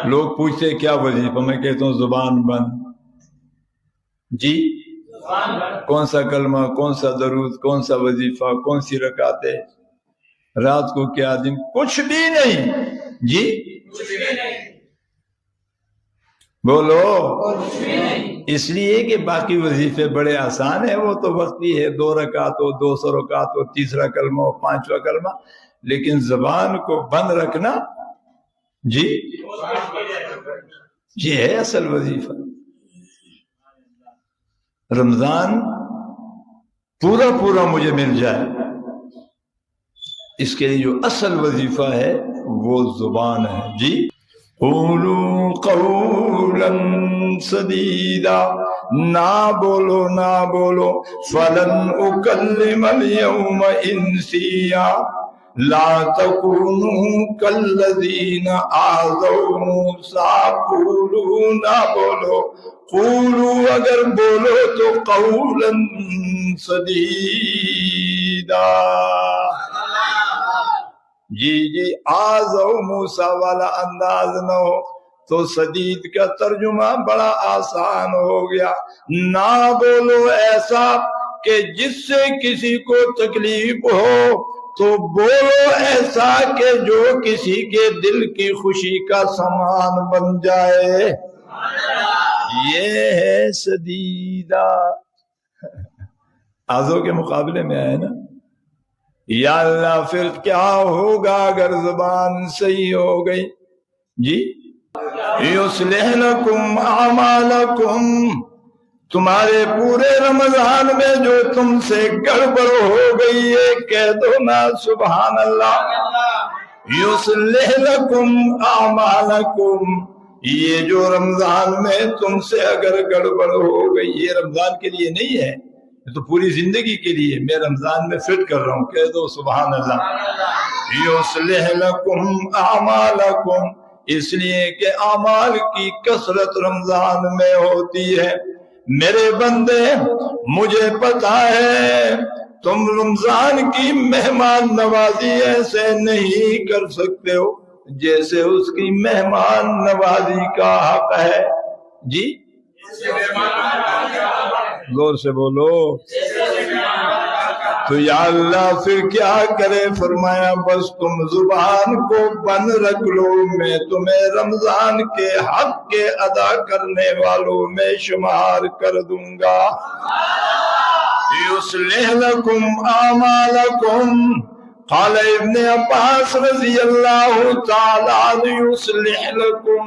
لوگ پوچھتے کیا وظیفہ، میں کہتا ہوں زبان بند. جی کون سا کلمہ، کون سا درود، کون سا وظیفہ، کون سی رکعتیں، رات کو کیا دن، کچھ بھی نہیں. جی بولو. اس لیے کہ باقی وظیفے بڑے آسان ہیں، وہ تو وقتی ہے، 2 رکعت ہو، 200 رکعت ہو، 3 کلمہ ہو، 5 کلمہ. لیکن زبان کو بند رکھنا، جی یہ ہے اصل وظیفہ. رمضان پورا مجھے مل جائے، اس کے لیے جو اصل وظیفہ ہے وہ زبان ہے. جی قولوا قولا سدیدا، نہ بولو فلن اکلم اليوم انسیا، لا تکونوا کالذین آذوا موسیٰ. قولوا نہ بولو، قولوا اگر بولو تو قولا سدیدا. جی آذوا موسیٰ والا انداز نہ ہو تو سدید کا ترجمہ بڑا آسان ہو گیا. نہ بولو ایسا کہ جس سے کسی کو تکلیف ہو، تو بولو ایسا کہ جو کسی کے دل کی خوشی کا سامان بن جائے. یہ ہے سدیدہ. آذو کے مقابلے میں آئے نا. یا اللہ پھر کیا ہوگا اگر زبان صحیح ہو گئی؟ جی یصلح لکم اعمالکم، تمہارے پورے رمضان میں جو تم سے گڑبڑ ہو گئی ہے کہہ دو نا سبحان اللہ. یصلح لکم اعمالکم، یہ جو رمضان میں تم سے اگر گڑبڑ ہو گئی، یہ رمضان کے لیے نہیں ہے، تو پوری زندگی کے لیے میں رمضان میں فٹ کر رہا ہوں، کہہ دو سبحان اللہ. یصلح لکم اعمالکم، اس لیے کہ اعمال کی کثرت رمضان میں ہوتی ہے. میرے بندے مجھے پتا ہے تم رمضان کی مہمان نوازی ایسے نہیں کر سکتے ہو جیسے اس کی مہمان نوازی کا حق ہے. جی زور سے بولو. تو یا اللہ پھر کیا کرے؟ فرمایا بس تم زبان کو بند رکھ لو، میں تمہیں رمضان کے حق کے ادا کرنے والوں میں شمار کر دوں گا. یصلح لکم اعمالکم، قال ابن عباس رضی اللہ تعالی عنہ یصلح لکم